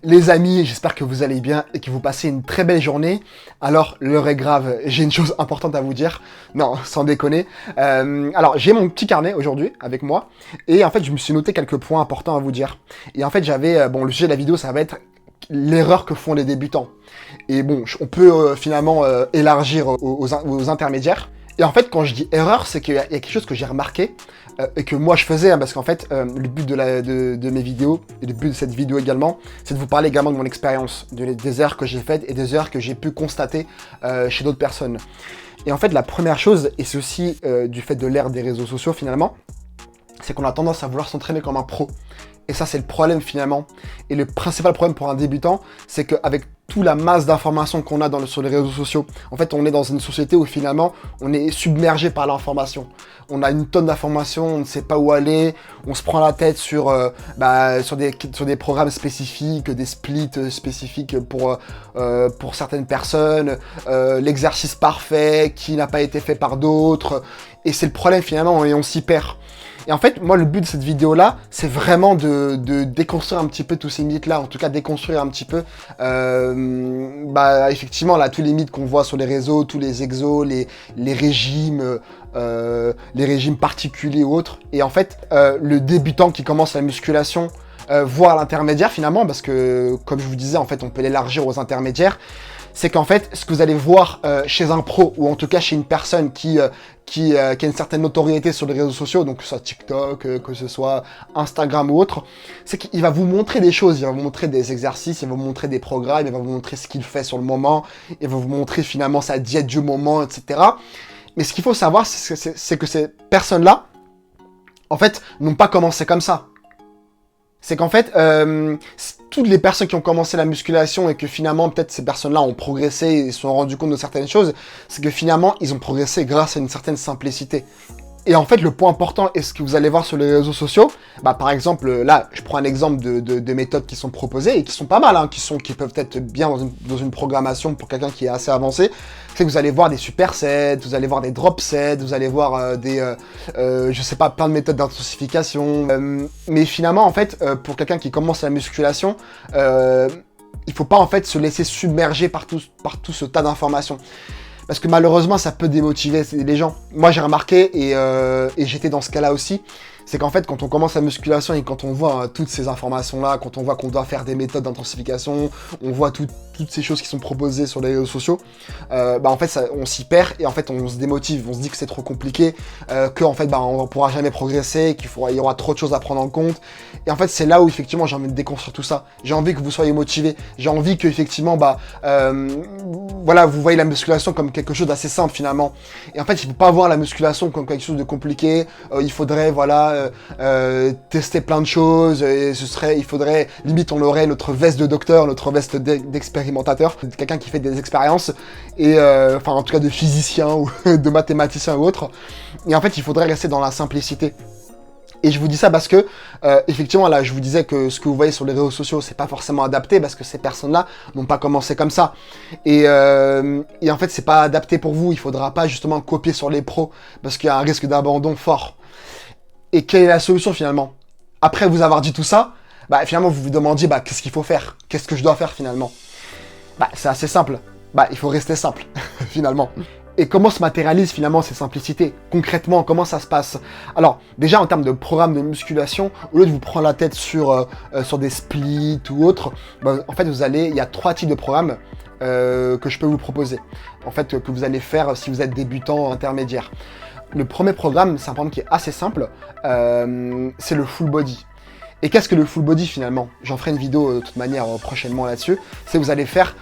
Les amis, j'espère que vous allez bien et que vous passez une très belle journée. Alors, l'heure est grave, j'ai une chose importante à vous dire. Non, sans déconner. Alors, j'ai mon petit carnet aujourd'hui avec moi. Et en fait, je me suis noté quelques points importants à vous dire. Et en fait, j'avais... bon, le sujet de la vidéo, ça va être l'erreur que font les débutants. Et bon, on peut finalement élargir aux intermédiaires. Et en fait, quand je dis erreur, c'est qu'il y a quelque chose que j'ai remarqué et que moi je faisais, hein, parce qu'en fait, le but de mes vidéos, et le but de cette vidéo également, c'est de vous parler également de mon expérience, des erreurs que j'ai faites et des erreurs que j'ai pu constater chez d'autres personnes. Et en fait, la première chose, et c'est aussi du fait de l'ère des réseaux sociaux finalement, c'est qu'on a tendance à vouloir s'entraîner comme un pro. Et ça, c'est le problème finalement. Et le principal problème pour un débutant, c'est qu'avec toute la masse d'informations qu'on a sur les réseaux sociaux, en fait, on est dans une société où finalement, on est submergé par l'information. On a une tonne d'informations, on ne sait pas où aller, on se prend la tête sur des programmes spécifiques, des splits spécifiques pour certaines personnes, l'exercice parfait qui n'a pas été fait par d'autres. Et c'est le problème finalement, et on s'y perd. Et en fait, moi, le but de cette vidéo-là, c'est vraiment de déconstruire un petit peu tous ces mythes-là, en tout cas déconstruire un petit peu, effectivement, là, tous les mythes qu'on voit sur les réseaux, tous les exos, les régimes particuliers ou autres. Et en fait, le débutant qui commence la musculation, voire l'intermédiaire finalement, parce que, comme je vous disais, en fait, on peut l'élargir aux intermédiaires, c'est qu'en fait, ce que vous allez voir chez un pro, ou en tout cas chez une personne qui a une certaine notoriété sur les réseaux sociaux, donc que ce soit TikTok, que ce soit Instagram ou autre, c'est qu'il va vous montrer des choses, il va vous montrer des exercices, il va vous montrer des programmes, il va vous montrer ce qu'il fait sur le moment, il va vous montrer finalement sa diète du moment, etc. Mais ce qu'il faut savoir, c'est que ces personnes-là, en fait, n'ont pas commencé comme ça. C'est qu'en fait, toutes les personnes qui ont commencé la musculation et que finalement, peut-être ces personnes-là ont progressé et se sont rendues compte de certaines choses, c'est que finalement, ils ont progressé grâce à une certaine simplicité. Et en fait, le point important, et ce que vous allez voir sur les réseaux sociaux, par exemple, là, je prends un exemple de méthodes qui sont proposées et qui sont pas mal, hein, qui peuvent être bien dans une programmation pour quelqu'un qui est assez avancé. C'est que vous allez voir des supersets, vous allez voir des drop sets, vous allez voir je sais pas, plein de méthodes d'intensification. Mais finalement, en fait, pour quelqu'un qui commence la musculation, il faut pas en fait se laisser submerger par tout ce tas d'informations. Parce que malheureusement, ça peut démotiver les gens. Moi, j'ai remarqué, et j'étais dans ce cas-là aussi, c'est qu'en fait, quand on commence la musculation et quand on voit toutes ces informations-là, quand on voit qu'on doit faire des méthodes d'intensification, on voit toutes ces choses qui sont proposées sur les réseaux sociaux, en fait, on s'y perd et en fait, on se démotive. On se dit que c'est trop compliqué, on ne pourra jamais progresser, il y aura trop de choses à prendre en compte. Et en fait, c'est là où, effectivement, j'ai envie de déconstruire tout ça. J'ai envie que vous soyez motivés. J'ai envie que, effectivement, vous voyez la musculation comme quelque chose d'assez simple, finalement. Et en fait, il ne faut pas voir la musculation comme quelque chose de compliqué. Il faudrait, tester plein de choses. Et il faudrait, limite, on aurait notre veste de docteur, notre veste d'expérimentateur, quelqu'un qui fait des expériences, et en tout cas de physicien ou de mathématicien ou autre. Et en fait, il faudrait rester dans la simplicité. Et je vous dis ça parce que, effectivement, là, je vous disais que ce que vous voyez sur les réseaux sociaux, c'est pas forcément adapté parce que ces personnes-là n'ont pas commencé comme ça. Et en fait, c'est pas adapté pour vous. Il faudra pas justement copier sur les pros parce qu'il y a un risque d'abandon fort. Et quelle est la solution finalement? Après vous avoir dit tout ça, finalement, vous vous demandiez, qu'est-ce qu'il faut faire? Qu'est-ce que je dois faire finalement? C'est assez simple. Il faut rester simple, finalement. Et comment se matérialisent finalement ces simplicités? Concrètement, comment ça se passe? Alors, déjà en termes de programme de musculation, au lieu de vous prendre la tête sur des splits ou autres, en fait, il y a 3 types de programmes que je peux vous proposer. En fait, que vous allez faire si vous êtes débutant intermédiaire. Le premier programme, c'est un programme qui est assez simple, c'est le full body. Et qu'est-ce que le full body finalement? J'en ferai une vidéo de toute manière prochainement là-dessus. C'est que vous allez faire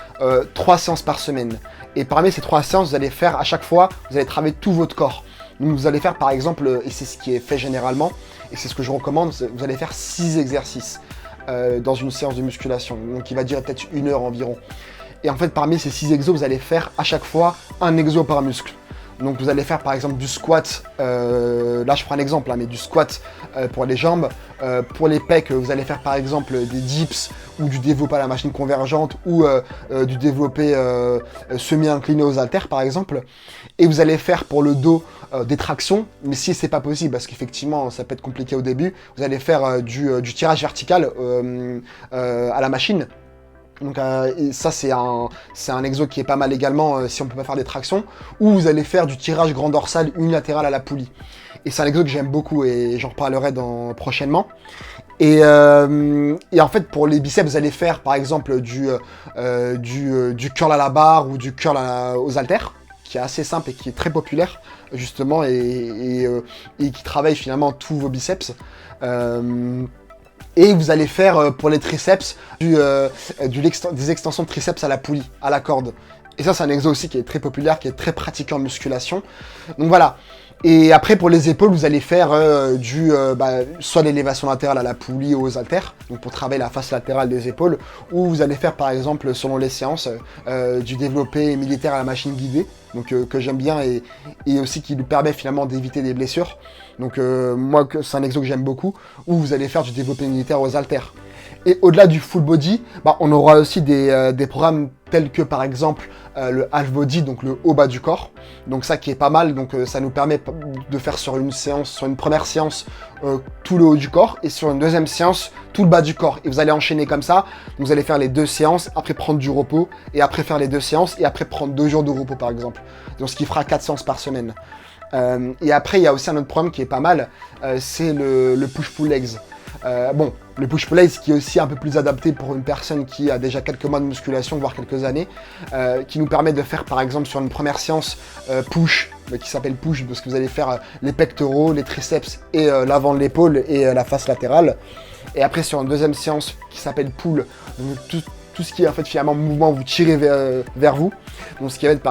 3 séances par semaine. Et parmi ces 3 séances, vous allez faire à chaque fois, vous allez travailler tout votre corps. Donc vous allez faire par exemple, et c'est ce qui est fait généralement, et c'est ce que je recommande, vous allez faire 6 exercices dans une séance de musculation. Donc il va durer peut-être 1 heure environ. Et en fait, parmi ces 6 exos, vous allez faire à chaque fois un exo par muscle. Donc vous allez faire par exemple du squat, là je prends un exemple, mais du squat pour les jambes. Pour les pecs, vous allez faire par exemple des dips ou du développé à la machine convergente ou du développé semi-incliné aux haltères par exemple. Et vous allez faire pour le dos des tractions, mais si c'est pas possible, parce qu'effectivement ça peut être compliqué au début, vous allez faire du tirage vertical à la machine. Donc et ça c'est un exo qui est pas mal également si on peut pas faire des tractions, ou vous allez faire du tirage grand dorsal unilatéral à la poulie. Et c'est un exo que j'aime beaucoup et j'en reparlerai prochainement. Et en fait pour les biceps vous allez faire par exemple du curl à la barre ou du curl aux haltères, qui est assez simple et qui est très populaire justement et qui travaille finalement tous vos biceps. Et vous allez faire pour les triceps des extensions de triceps à la poulie, à la corde. Et ça, c'est un exo aussi qui est très populaire, qui est très pratiqué en musculation. Donc voilà. Et après, pour les épaules, vous allez faire soit l'élévation latérale à la poulie ou aux haltères, donc pour travailler la face latérale des épaules, ou vous allez faire par exemple, selon les séances, du développé militaire à la machine guidée, donc que j'aime bien et aussi qui nous permet finalement d'éviter des blessures. Donc moi, c'est un exo que j'aime beaucoup, où vous allez faire du développé militaire aux haltères. Et au-delà du full body, on aura aussi des programmes tels que par exemple le half body, donc le haut bas du corps. Donc ça qui est pas mal, donc ça nous permet de faire sur une première séance tout le haut du corps et sur une deuxième séance tout le bas du corps. Et vous allez enchaîner comme ça, donc vous allez faire les 2 séances, après prendre du repos et après faire les 2 séances et après prendre 2 jours de repos par exemple. Donc ce qui fera 4 séances par semaine. Et après il y a aussi un autre programme qui est pas mal, c'est le push-pull legs. Le push-pull legs qui est aussi un peu plus adapté pour une personne qui a déjà quelques mois de musculation, voire quelques années, qui nous permet de faire par exemple sur une première séance push, qui s'appelle push parce que vous allez faire les pectoraux, les triceps et l'avant de l'épaule et la face latérale. Et après sur une deuxième séance qui s'appelle pull, tout ce qui est en fait finalement mouvement, vous tirez vers vous. Donc ce qui va être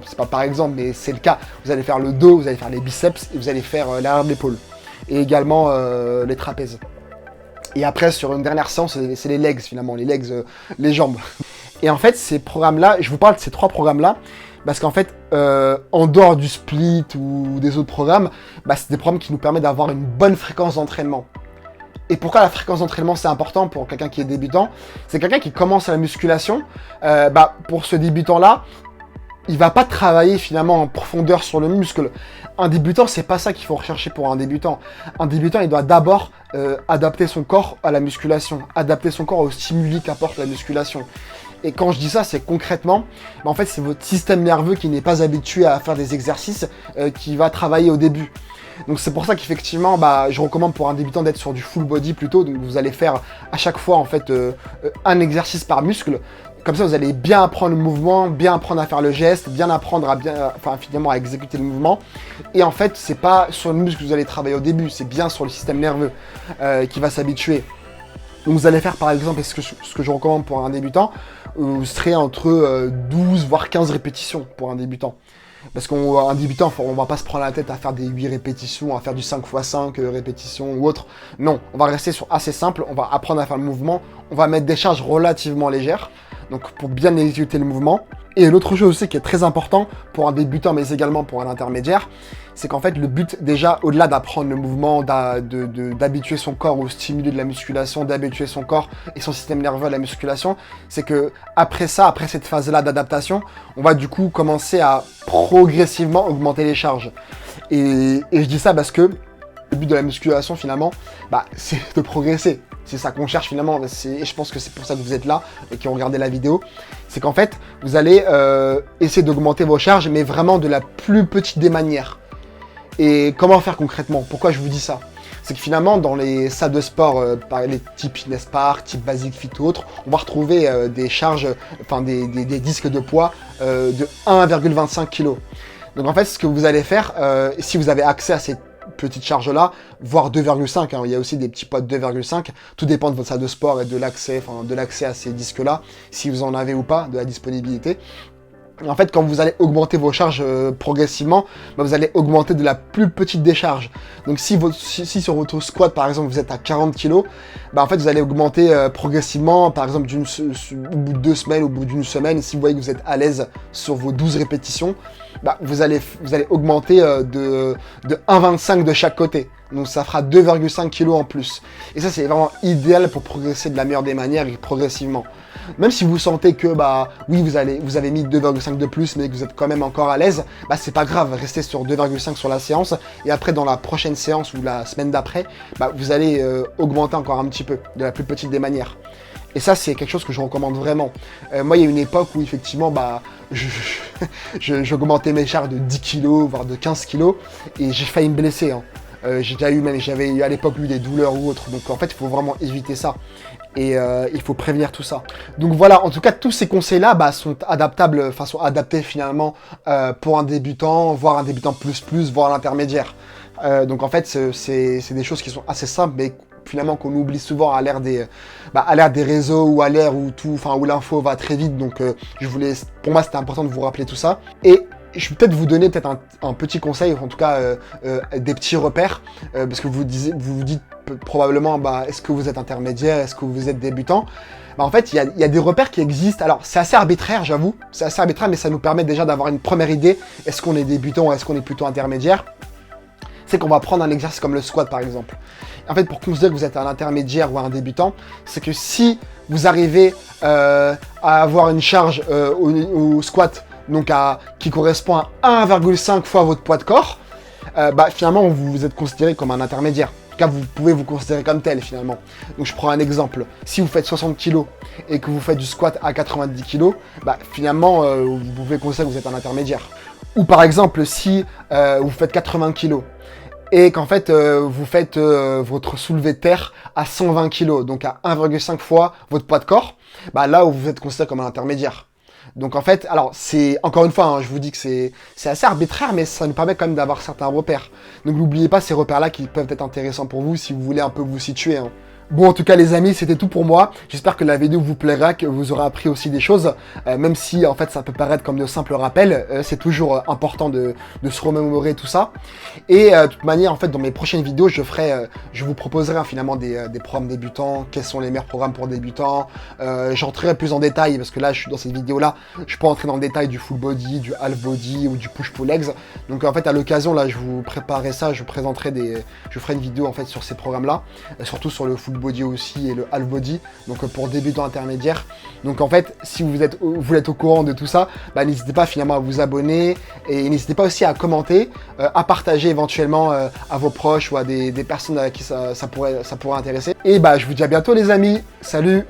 c'est pas par exemple, mais c'est le cas, vous allez faire le dos, vous allez faire les biceps et vous allez faire l'arrière de l'épaule. Et également les trapèzes. Et après, sur une dernière séance, c'est les legs finalement, les jambes. Et en fait, ces programmes-là, je vous parle de ces 3 programmes-là, parce qu'en fait, en dehors du split ou des autres programmes, c'est des programmes qui nous permettent d'avoir une bonne fréquence d'entraînement. Et pourquoi la fréquence d'entraînement c'est important pour quelqu'un qui est débutant? C'est quelqu'un qui commence à la musculation, pour ce débutant-là, il va pas travailler finalement en profondeur sur le muscle. Un débutant, c'est pas ça qu'il faut rechercher pour un débutant. Un débutant, il doit d'abord adapter son corps à la musculation, adapter son corps aux stimuli qu'apporte la musculation. Et quand je dis ça, c'est concrètement, en fait, c'est votre système nerveux qui n'est pas habitué à faire des exercices qui va travailler au début. Donc c'est pour ça qu'effectivement, je recommande pour un débutant d'être sur du full body plutôt. Donc vous allez faire à chaque fois en fait un exercice par muscle. Comme ça, vous allez bien apprendre le mouvement, bien apprendre à faire le geste, bien apprendre finalement à exécuter le mouvement. Et en fait, c'est pas sur le muscle que vous allez travailler au début, c'est bien sur le système nerveux qui va s'habituer. Donc vous allez faire par exemple, ce que je recommande pour un débutant, vous serez entre 12 voire 15 répétitions pour un débutant. Parce qu'un débutant, on va pas se prendre la tête à faire des 8 répétitions, à faire du 5x5 répétitions ou autre. Non, on va rester sur assez simple, on va apprendre à faire le mouvement, on va mettre des charges relativement légères. Donc pour bien exécuter le mouvement. Et l'autre chose aussi qui est très important pour un débutant mais également pour un intermédiaire, c'est qu'en fait le but déjà au-delà d'apprendre le mouvement, d'habituer son corps au stimuli de la musculation, d'habituer son corps et son système nerveux à la musculation, c'est que après cette phase-là d'adaptation, on va du coup commencer à progressivement augmenter les charges. Et je dis ça parce que le but de la musculation finalement, c'est de progresser. C'est ça qu'on cherche finalement, et je pense que c'est pour ça que vous êtes là et qui ont regardé la vidéo. C'est qu'en fait, vous allez essayer d'augmenter vos charges, mais vraiment de la plus petite des manières. Et comment faire concrètement? Pourquoi je vous dis ça? C'est que finalement, dans les salles de sport, par les types Fitness Park, type Basic Fit ou autres, on va retrouver des charges, des disques de poids de 1,25 kg. Donc en fait, ce que vous allez faire, si vous avez accès à ces petite charge là, voire 2,5, il y a aussi des petits poids de 2,5, tout dépend de votre salle de sport et de l'accès à ces disques là, si vous en avez ou pas, de la disponibilité. En fait, quand vous allez augmenter vos charges progressivement, bah, vous allez augmenter de la plus petite des charges. Donc si sur votre squat, par exemple, vous êtes à 40 kg, bah, en fait, vous allez augmenter progressivement, par exemple, au bout de 2 semaines, au bout d'une semaine. Si vous voyez que vous êtes à l'aise sur vos 12 répétitions, bah, vous allez augmenter de 1,25 de chaque côté. Donc ça fera 2,5 kg en plus. Et ça, c'est vraiment idéal pour progresser de la meilleure des manières et progressivement. Même si vous sentez que, bah, oui, vous avez mis 2,5 de plus, mais que vous êtes quand même encore à l'aise, bah, c'est pas grave, restez sur 2,5 sur la séance, et après, dans la prochaine séance ou la semaine d'après, bah, vous allez augmenter encore un petit peu, de la plus petite des manières. Et ça, c'est quelque chose que je recommande vraiment. Moi, il y a une époque où, effectivement, bah, j'augmentais mes charges de 10 kg, voire de 15 kg, et j'ai failli me blesser, hein. J'avais eu à l'époque des douleurs ou autre, donc en fait il faut vraiment éviter ça et il faut prévenir tout ça. Donc voilà, en tout cas tous ces conseils là bah, sont adaptables, enfin sont adaptés finalement pour un débutant, voire un débutant plus, voire l'intermédiaire. Donc en fait c'est des choses qui sont assez simples mais finalement qu'on oublie souvent à l'ère des réseaux ou à l'ère où où l'info va très vite. Donc pour moi c'était important de vous rappeler tout ça. Et je vais peut-être vous donner un petit conseil, en tout cas des petits repères, parce que vous vous dites probablement, bah, est-ce que vous êtes intermédiaire, est-ce que vous êtes débutant? Bah, en fait, il y a des repères qui existent. Alors, c'est assez arbitraire, j'avoue, c'est assez arbitraire, mais ça nous permet déjà d'avoir une première idée. Est-ce qu'on est débutant ou est-ce qu'on est plutôt intermédiaire? C'est qu'on va prendre un exercice comme le squat, par exemple. En fait, pour considérer que vous êtes un intermédiaire ou un débutant, c'est que si vous arrivez à avoir une charge au squat, donc qui correspond à 1,5 fois votre poids de corps, bah, finalement, vous êtes considéré comme un intermédiaire. En tout cas, vous pouvez vous considérer comme tel, finalement. Donc, je prends un exemple. Si vous faites 60 kg et que vous faites du squat à 90 kg, bah, finalement, vous pouvez considérer que vous êtes un intermédiaire. Ou par exemple, si vous faites 80 kg et qu'en fait, vous faites votre soulevé de terre à 120 kg, donc à 1,5 fois votre poids de corps, bah, là où vous êtes considéré comme un intermédiaire. Donc en fait, alors c'est encore une fois, hein, je vous dis que c'est assez arbitraire, mais ça nous permet quand même d'avoir certains repères. Donc n'oubliez pas ces repères-là qui peuvent être intéressants pour vous si vous voulez un peu vous situer, hein. Bon, en tout cas, les amis, c'était tout pour moi. J'espère que la vidéo vous plaira, que vous aurez appris aussi des choses, même si, en fait, ça peut paraître comme de simples rappels. C'est toujours important de se remémorer tout ça. Et de toute manière, en fait, dans mes prochaines vidéos, je vous proposerai finalement des programmes débutants, quels sont les meilleurs programmes pour débutants. J'entrerai plus en détail, parce que là, je suis dans cette vidéo-là, je peux entrer dans le détail du full body, du half body ou du push-pull legs. Donc, en fait, à l'occasion, là, je vous préparerai ça, je ferai une vidéo, en fait, sur ces programmes-là, surtout sur le full body aussi et le half body, donc pour débutants intermédiaires. Donc en fait, si vous êtes au courant de tout ça, bah, n'hésitez pas finalement à vous abonner et n'hésitez pas aussi à commenter, à partager éventuellement à vos proches ou à des personnes à qui ça pourrait intéresser. Et bah je vous dis à bientôt les amis, salut!